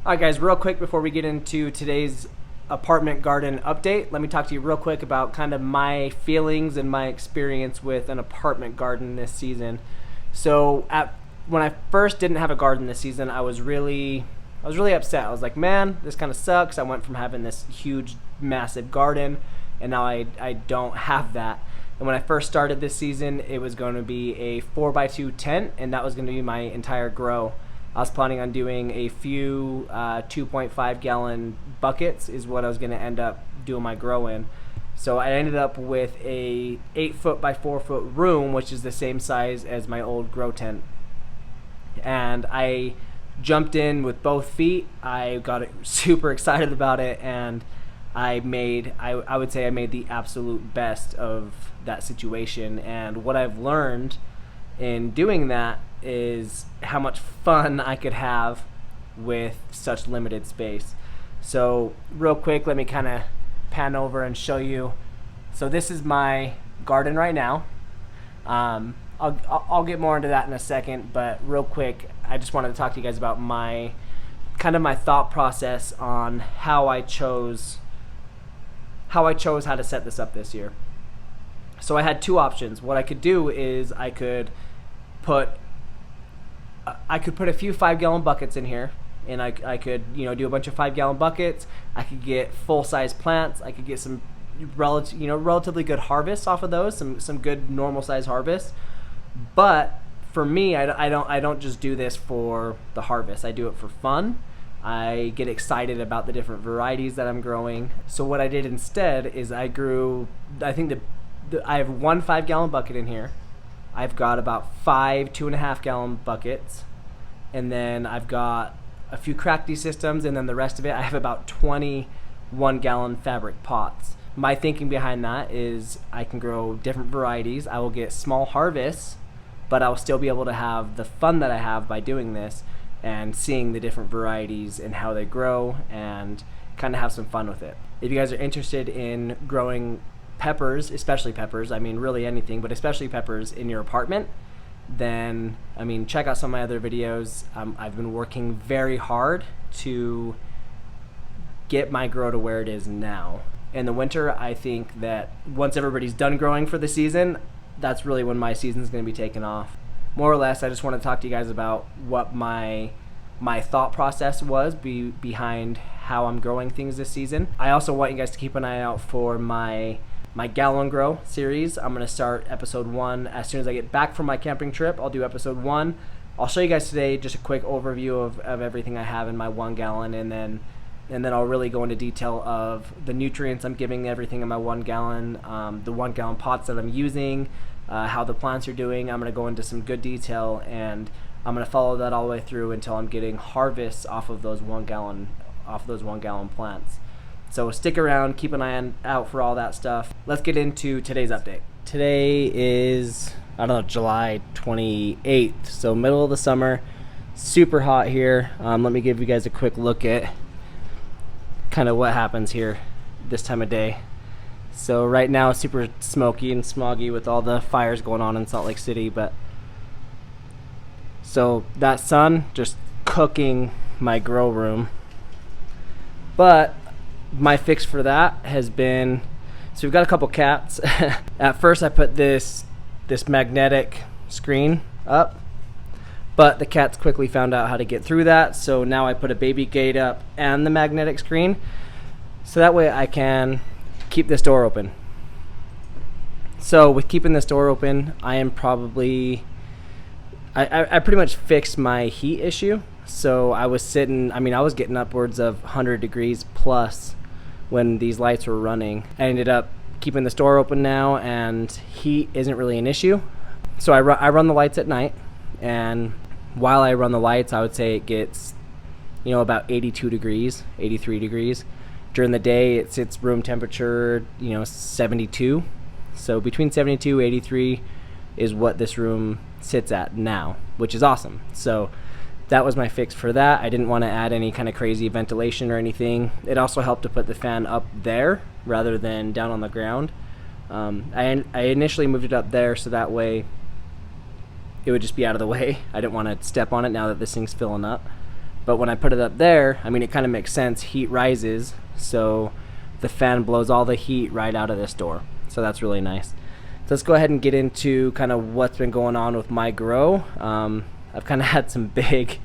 Alright guys, real quick before we get into today's apartment garden update, let me talk to you real quick about kind of my feelings and my experience with an apartment garden this season. So when I first didn't have a garden this season, I was really upset. I was like, man, this kind of sucks. I went from having this huge, massive garden, and now I don't have that. And when I first started this season, it was going to be a 4x2 tent, and that was going to be my entire grow. I was planning on doing a few 2.5 gallon buckets is what I was going to end up doing my grow in. So I ended up with a 8 foot by 4 foot room, which is the same size as my old grow tent. And I jumped in with both feet. I got super excited about it, and I would say I made the absolute best of that situation. And what I've learned in doing that is how much fun I could have with such limited space. So real quick, let me kind of pan over and show you. So this is my garden right now. I'll get more into that in a second, but real quick, I just wanted to talk to you guys about my thought process on how I chose how to set this up this year. So I had two options. What I could do is I could put a few 5 gallon buckets in here, and I could do a bunch of 5 gallon buckets. I could get full size plants. I could get some relatively good harvests off of those, some good normal size harvests. But for me, I don't just do this for the harvest. I do it for fun. I get excited about the different varieties that I'm growing. So what I did instead is I have one 5 gallon bucket in here. I've got about 5 2.5 gallon buckets, and then I've got a few Crafty systems, and then the rest of it I have about 20 1 gallon fabric pots. My thinking behind that is I can grow different varieties. I will get small harvests, but I'll still be able to have the fun that I have by doing this and seeing the different varieties and how they grow, and kind of have some fun with it. If you guys are interested in growing peppers, especially peppers, I mean really anything, but especially peppers in your apartment, then check out some of my other videos. I've been working very hard to get my grow to where it is now. In the winter, I think that once everybody's done growing for the season, that's really when my season's going to be taken off. More or less, I just want to talk to you guys about what my thought process was behind how I'm growing things this season. I also want you guys to keep an eye out for my gallon grow series. I'm going to start episode 1 as soon as I get back from my camping trip. I'll do episode 1. I'll show you guys today just a quick overview of everything I have in my 1 gallon, and then I'll really go into detail of the nutrients I'm giving everything in my 1 gallon, the 1 gallon pots that I'm using, how the plants are doing. I'm going to go into some good detail, and I'm going to follow that all the way through until I'm getting harvests off of those 1 gallon plants. So stick around, keep an eye out for all that stuff. Let's get into today's update. Today is, July 28th, so middle of the summer. Super hot here. Let me give you guys a quick look at kind of what happens here this time of day. So right now it's super smoky and smoggy with all the fires going on in Salt Lake City, so that sun just cooking my grow room. But my fix for that has been, so we've got a couple cats. At first I put this magnetic screen up, but the cats quickly found out how to get through that, so now I put a baby gate up and the magnetic screen, so that way I can keep this door open. So with keeping this door open, I pretty much fixed my heat issue. So I was getting upwards of 100 degrees plus when these lights were running. I ended up keeping this door open now, and heat isn't really an issue. So I run the lights at night, and while I run the lights, I would say it gets about 82 degrees, 83 degrees. During the day, it sits room temperature 72. So between 72 83 is what this room sits at now, which is awesome. So that was my fix for that. I didn't want to add any kind of crazy ventilation or anything. It also helped to put the fan up there rather than down on the ground. I initially moved it up there so that way it would just be out of the way. I didn't want to step on it now that this thing's filling up. But when I put it up there, I mean, it kind of makes sense. Heat rises, so the fan blows all the heat right out of this door. So that's really nice. So let's go ahead and get into kind of what's been going on with my grow. I've kind of had some big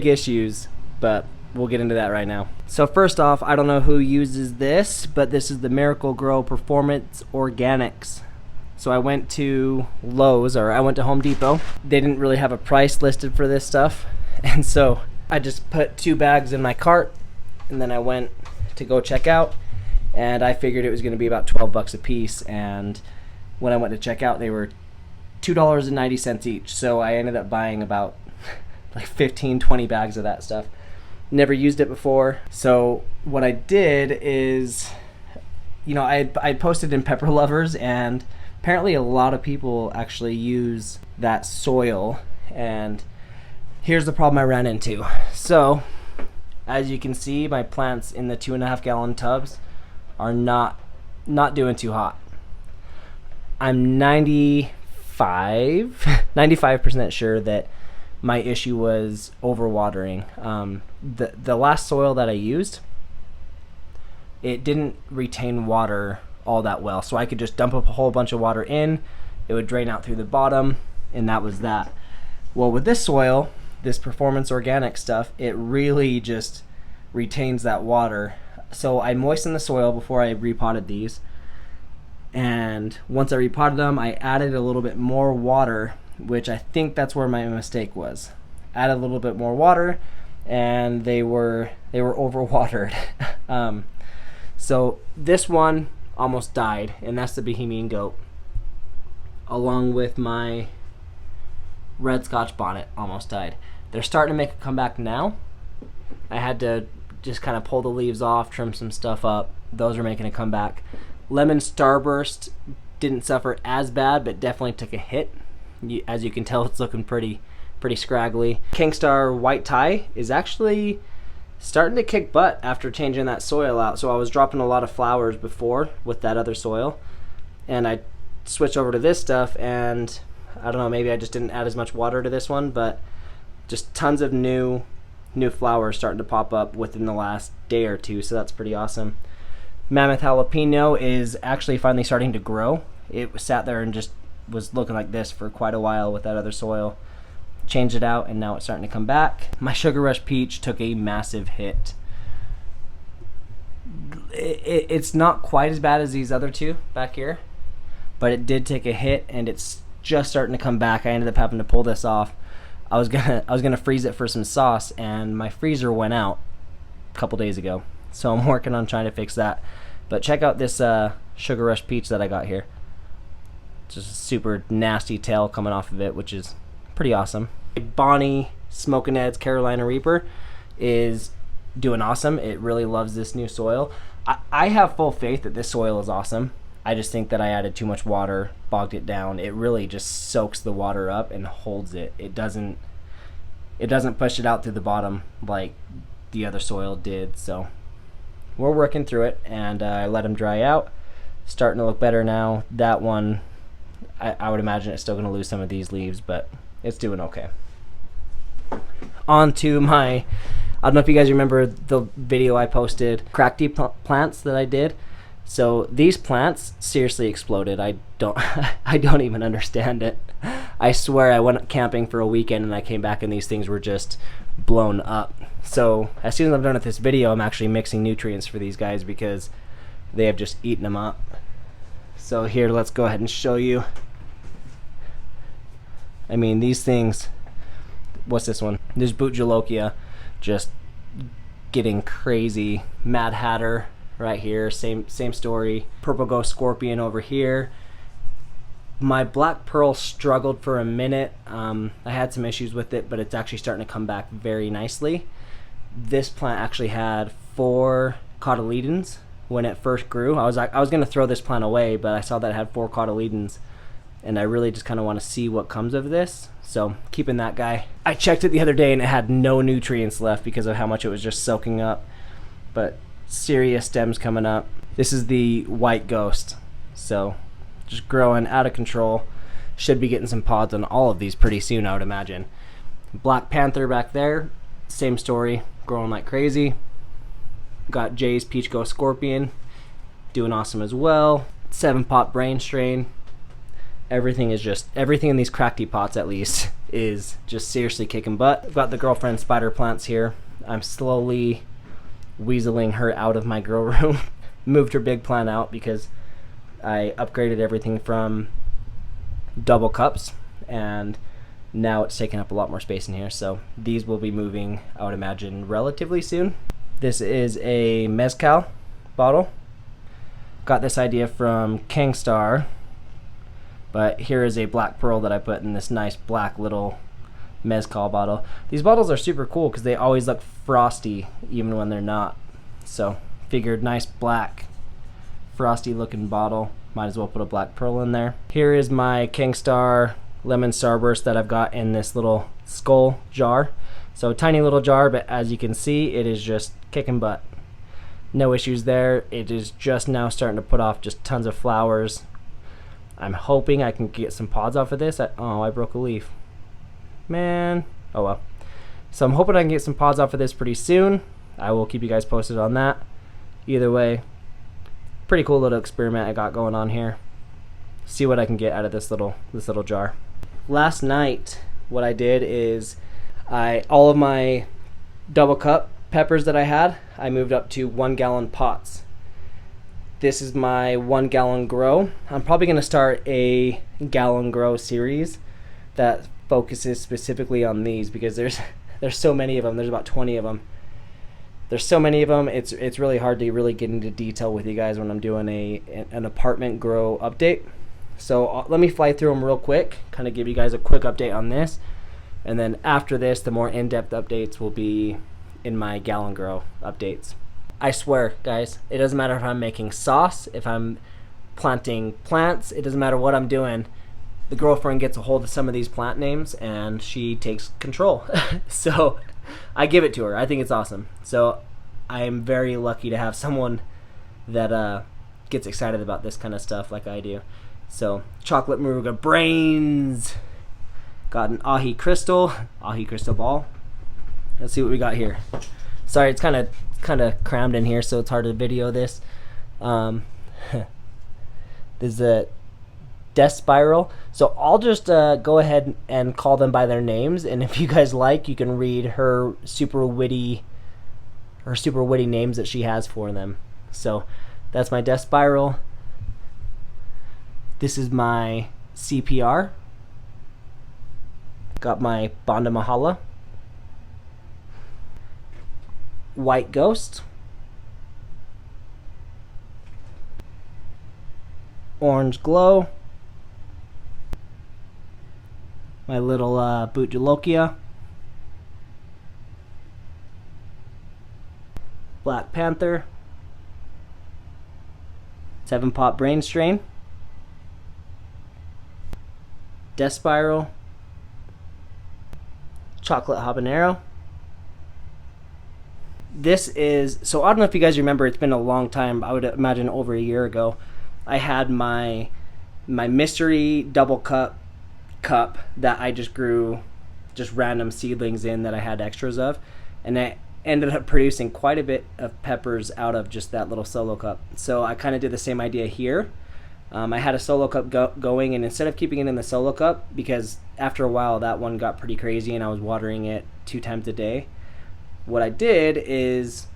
issues, but we'll get into that right now. So first off, I don't know who uses this, but this is the Miracle Grow Performance Organics. So I went to Lowe's, or I went to Home Depot. They didn't really have a price listed for this stuff. And so I just put 2 bags in my cart, and then I went to go check out, and I figured it was going to be about 12 bucks a piece. And when I went to check out, they were $2.90 each. So I ended up buying about like 15-20 bags of that stuff. Never used it before. So what I did is, you know, I posted in Pepper Lovers, and apparently a lot of people actually use that soil. And here's the problem I ran into. So as you can see, my plants in the 2.5 gallon tubs are not doing too hot. I'm 95% sure that my issue was overwatering. The last soil that I used, it didn't retain water all that well, so I could just dump up a whole bunch of water in, it would drain out through the bottom, and that was that. Well, with this soil, this Performance Organic stuff, it really just retains that water. So I moistened the soil before I repotted these, and once I repotted them, I added a little bit more water, which I think that's where my mistake was. Added a little bit more water, and they were overwatered. So this one almost died, and that's the Bohemian Goat, along with my red Scotch bonnet almost died. They're starting to make a comeback now. I had to just kind of pull the leaves off, trim some stuff up. Those are making a comeback. Lemon Starburst didn't suffer as bad, but definitely took a hit. As you can tell, it's looking pretty scraggly. Kingstar White Tie is actually starting to kick butt after changing that soil out. So I was dropping a lot of flowers before with that other soil, and I switched over to this stuff, and I don't know, maybe I just didn't add as much water to this one, but just tons of new flowers starting to pop up within the last day or two, so that's pretty awesome. Mammoth Jalapeno is actually finally starting to grow. It sat there and just was looking like this for quite a while with that other soil. Changed it out, and now it's starting to come back. My Sugar Rush Peach took a massive hit. It's not quite as bad as these other two back here, but it did take a hit, and it's just starting to come back. I ended up having to pull this off. I was gonna freeze it for some sauce, and my freezer went out a couple days ago, so I'm working on trying to fix that. But check out this Sugar Rush Peach that I got here. Just a super nasty tail coming off of it, which is pretty awesome. Bonnie Smokin' Ed's Carolina Reaper is doing awesome. It really loves this new soil. I have full faith that this soil is awesome. I just think that I added too much water, bogged it down. It really just soaks the water up and holds it. It doesn't push it out through the bottom like the other soil did. So we're working through it, and I let them dry out. Starting to look better now. That one, I would imagine it's still going to lose some of these leaves, but it's doing okay. On to my, I don't know if you guys remember the video I posted, crackty plants that I did. So these plants seriously exploded. I don't even understand it. I swear I went camping for a weekend and I came back and these things were just blown up. So as soon as I'm done with this video, I'm actually mixing nutrients for these guys because they have just eaten them up. So here, let's go ahead and show you. I mean, these things, what's this one? There's Bootjalokia, just getting crazy. Mad Hatter right here, same story. Purple Ghost Scorpion over here. My Black Pearl struggled for a minute. I had some issues with it, but it's actually starting to come back very nicely. This plant actually had 4 cotyledons when it first grew. I was going to throw this plant away, but I saw that it had 4 cotyledons, and I really just kind of want to see what comes of this. So keeping that guy. I checked it the other day and it had no nutrients left because of how much it was just soaking up, but serious stems coming up. This is the White Ghost, so just growing out of control. Should be getting some pods on all of these pretty soon, I would imagine. Black Panther back there, same story, growing like crazy. Got Jay's Peach Go Scorpion, doing awesome as well. 7-pot brain strain. Everything in these cracked pots at least is just seriously kicking butt. I've got the girlfriend spider plants here. I'm slowly weaseling her out of my grow room. Moved her big plant out because I upgraded everything from double cups, and now it's taking up a lot more space in here. So these will be moving, I would imagine, relatively soon. This is a mezcal bottle. Got this idea from Kingstar, but here is a black pearl that I put in this nice black little mezcal bottle. These bottles are super cool because they always look frosty even when they're not. So figured nice black frosty looking bottle, might as well put a black pearl in there. Here is my Kingstar lemon starburst that I've got in this little skull jar. So tiny little jar, but as you can see, it is just kicking butt. No issues there. It is just now starting to put off just tons of flowers. I'm hoping I can get some pods off of this. Oh, I broke a leaf. Man. Oh well. So I'm hoping I can get some pods off of this pretty soon. I will keep you guys posted on that. Either way, pretty cool little experiment I got going on here. See what I can get out of this little jar. Last night, what I did is all of my double cup peppers that I had, I moved up to 1 gallon pots. This is my 1 gallon grow. I'm probably going to start a gallon grow series that focuses specifically on these because there's so many of them. There's about 20 of them. There's so many of them. It's really hard to really get into detail with you guys when I'm doing an apartment grow update. So let me fly through them real quick, kind of give you guys a quick update on this. And then after this, the more in-depth updates will be in my gallon grow updates. I swear, guys, it doesn't matter if I'm making sauce, if I'm planting plants, it doesn't matter what I'm doing. The girlfriend gets a hold of some of these plant names and she takes control. So I give it to her. I think it's awesome. So I am very lucky to have someone that gets excited about this kind of stuff like I do. So chocolate maruga brains. Got an ahi crystal ball. Let's see what we got here. Sorry, it's kind of crammed in here, so it's hard to video this. There's a death spiral. So I'll just go ahead and call them by their names, and if you guys like, you can read her super witty names that she has for them. So that's my death spiral. This is my CPR. Got my Banda Mahala. White Ghost. Orange Glow. My little Butjalokia. Black Panther. 7-pot brain strain. Death Spiral. Chocolate habanero. This is, so I don't know if you guys remember, it's been a long time, I would imagine over a year ago. I had my mystery double cup that I just grew just random seedlings in that I had extras of, and I ended up producing quite a bit of peppers out of just that little solo cup. So I kind of did the same idea here. I had a solo cup going, and instead of keeping it in the solo cup, because after a while that one got pretty crazy and I was watering it 2 times a day, what I did is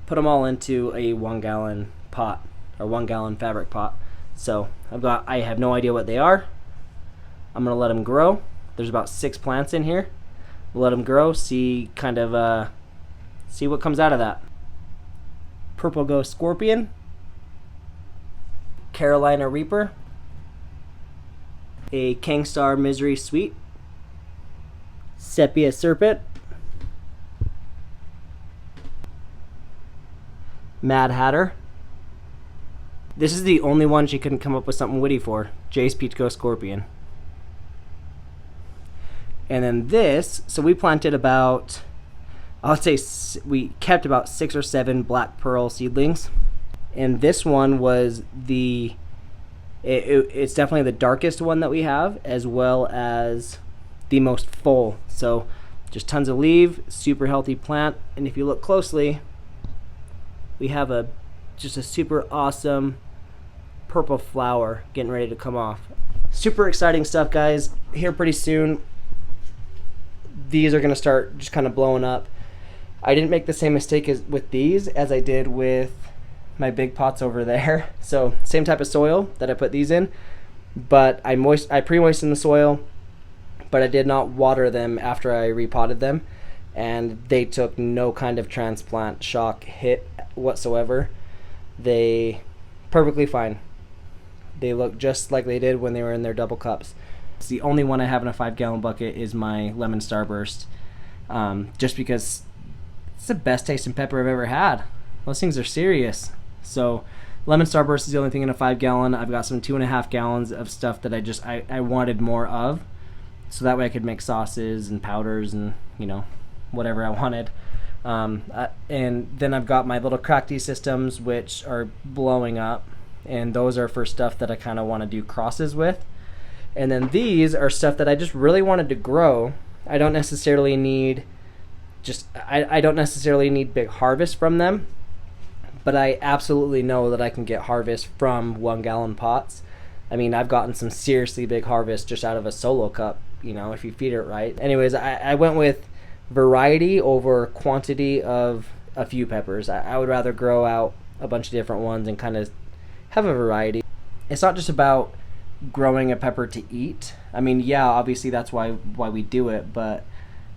put them all into a 1 gallon pot, or 1 gallon fabric pot. So I have no idea what they are. I'm gonna let them grow. There's about 6 plants in here. We'll let them grow, see what comes out of that. Purple Ghost Scorpion. Carolina Reaper, a Kingstar Misery Sweet, Sepia Serpent, Mad Hatter. This is the only one she couldn't come up with something witty for, Jay's Peach Go Scorpion. And then this, so we planted about, I would say we kept about 6 or 7 black pearl seedlings. And this one was it's definitely the darkest one that we have, as well as the most full. So just tons of leaf, super healthy plant. And if you look closely, we have just a super awesome purple flower getting ready to come off. Super exciting stuff, guys. Here pretty soon, these are gonna start just kind of blowing up. I didn't make the same mistake with these as I did with my big pots over there. So same type of soil that I put these in, but I pre-moistened the soil, but I did not water them after I repotted them, and they took no kind of transplant shock hit whatsoever. They perfectly fine. They look just like they did when they were in their double cups. It's the only one I have in a 5-gallon bucket is my lemon starburst, just because it's the best tasting pepper I've ever had. Those things are serious. So lemon starburst is the only thing in a 5-gallon. I've got some 2.5 gallons of stuff that I wanted more of, so that way I could make sauces and powders and, you know, whatever I wanted. And then I've got my little crackty systems, which are blowing up, and those are for stuff that I kind of want to do crosses with. And then these are stuff that I just really wanted to grow. I don't necessarily need I don't necessarily need big harvest from them, but I absolutely know that I can get harvest from 1-gallon pots. I mean, I've gotten some seriously big harvest just out of a solo cup, you know, if you feed it right. Anyways, I went with variety over quantity of a few peppers. I would rather grow out a bunch of different ones and kind of have a variety. It's not just about growing a pepper to eat. I mean, yeah, obviously that's why we do it, but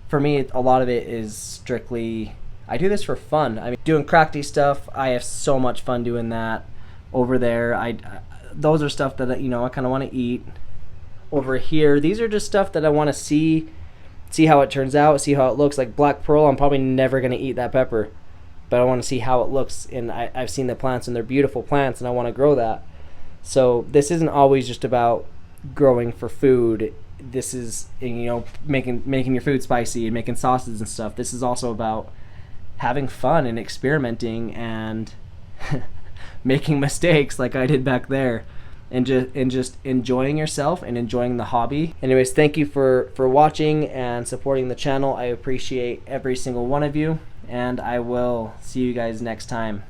for me, a lot of it is strictly, I do this for fun. I mean, doing crackty stuff, I have so much fun doing that. Over there, those are stuff that, you know, I kind of want to eat. Over here, these are just stuff that I want to see how it turns out, see how it looks. Like black pearl, I'm probably never going to eat that pepper, but I want to see how it looks, and I've seen the plants, and they're beautiful plants, and I want to grow that. So this isn't always just about growing for food. This is, you know, making your food spicy and making sauces and stuff. This is also about having fun and experimenting and making mistakes like I did back there, and just enjoying yourself and enjoying the hobby. Anyways, thank you for watching and supporting the channel. I appreciate every single one of you, and I will see you guys next time.